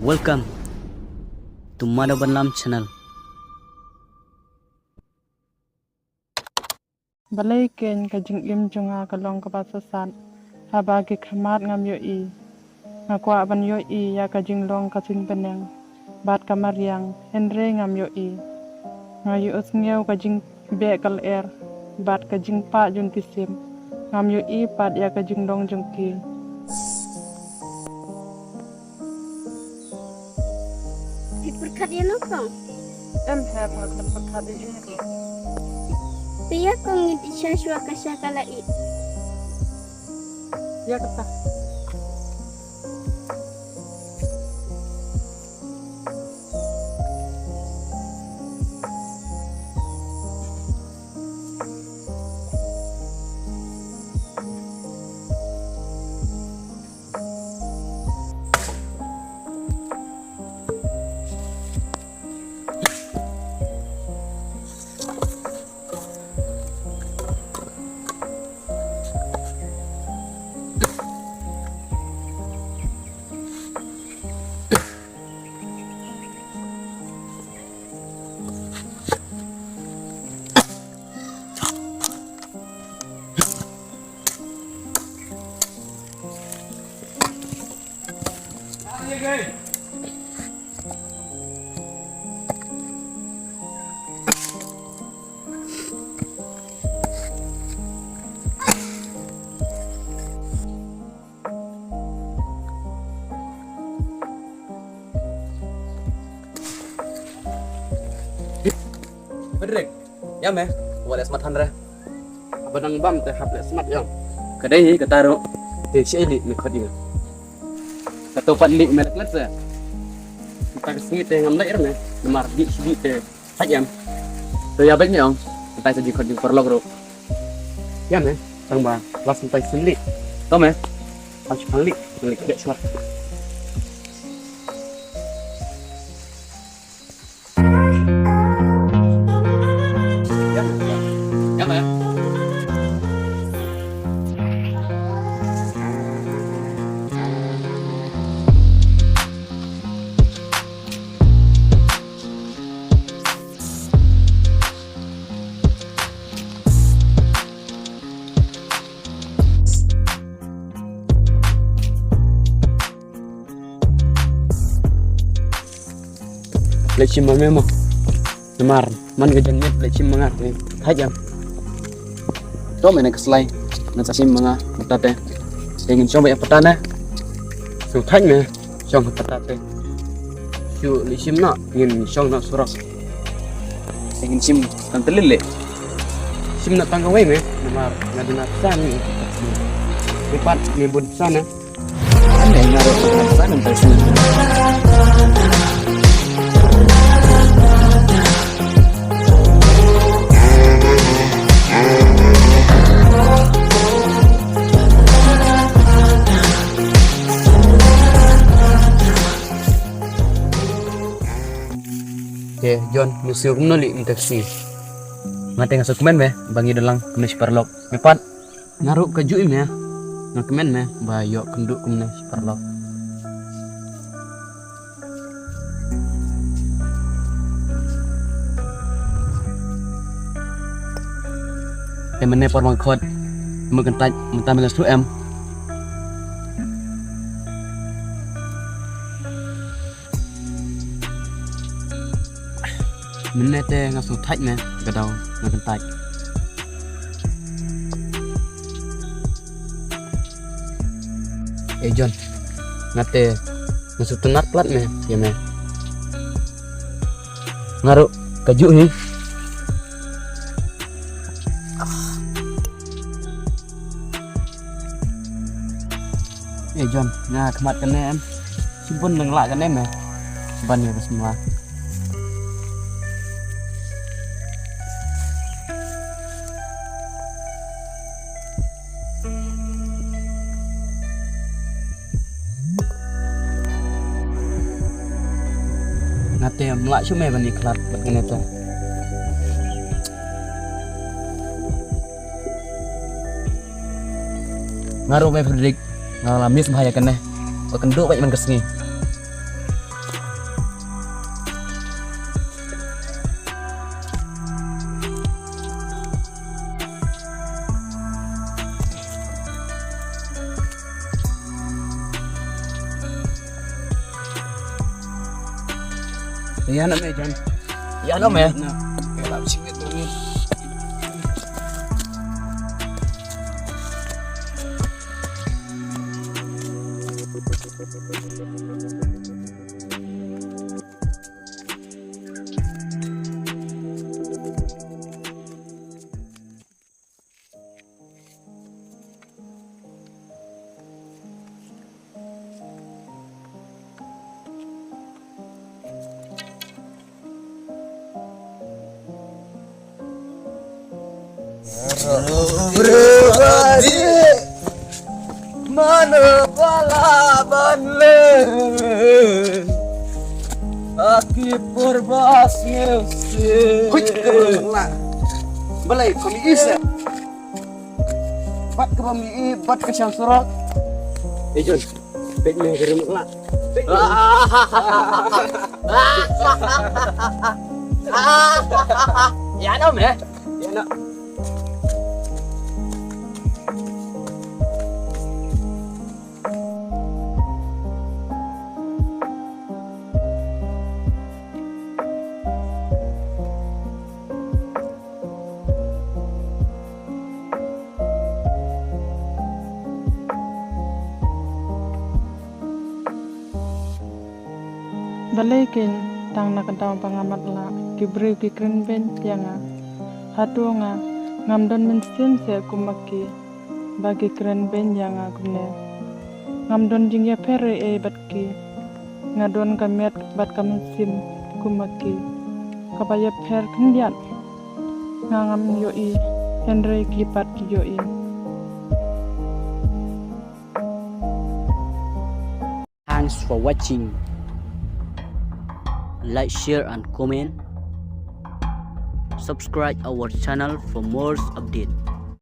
Welcome to Madhabanlam channel. Balai ken kajing im junga kalong kabasasan habagi khamat ngam yo I ngakwa ban yo I ya kajing long kasin peneng bat kamariang henre ngam yo I ngayu usngeu kajing be kal bat kajing pa jun kisim ngam yo I pat ya kajing long jengki Berkat ya nopang. em have ngat berkat ini Pia kong ngiti siya siya kasya kalait. ya kata Bedrek, ya meh, wala smart handra. Abang bam teh hable smart yang. Kadai kataro, te sheli me khadinga. Kato panli me laklat sa. Kita kesini teh ngam lair me, nomar di te hajam. To ya banyak yang, kita saji khading perlog ro. Ya meh, tang ba, las sampai sini. To meh, Pas kali dek suar. ya meh. Lecim memo. Nomar, man gajan net lecim mangat ni. Hajam. To me keslai, na sasim mga matate. Ingin coba ya petana. Su thaj me, chong patate. Su lecim na, ingin chong na surak. Ingin sim tantelile. Sim na tangga wei me, nomar ngadina san ni. Lipat ni bun sana. Anda ngaro sana entar sini. Oke, John, musuh noli taksi. Ngate ngasuk men me, bangi dalang kemes parlok. Mepat Naruh kaju im ya. Ngakemen me, bayo kenduk kumne parlok. emene por mangkot. Mengentaj mentah melas tu em. Mene teh ngasuh thaj me, gadau ngakentaj. John, ngate ngasuh tenat plat me, ya me. Ngaruh kaju ni. John, nga kemat kene em. Simpun nenglak kene me. Ban ya semua. Ngate melak cuma bani kelat begini tuh. Ngaruh me Fredrik. Ngalamis bahaya kene. Kekenduk baik man kesini. Yan na dyan. Yan om eh. Na. Kaya singit namin. Berbadi mana balaban le aki perbasnya se Balay, kami isa. Bat ke pami bat ke siang surat. John, baik ni kirim lah. Yan om eh. Yan om. Dalekin tang nakadaw pangamat la kibri kikren ben yanga hatu nga ngamdon mensin se kumaki bagi kren ben yanga kumne ngamdon jingya pere e batki ngadon kamet bat kamensim kumaki kabaya per kendiat ngangam yoi Henry klipat yoi. Thanks for watching. Like, share and comment. Subscribe our channel for more updates.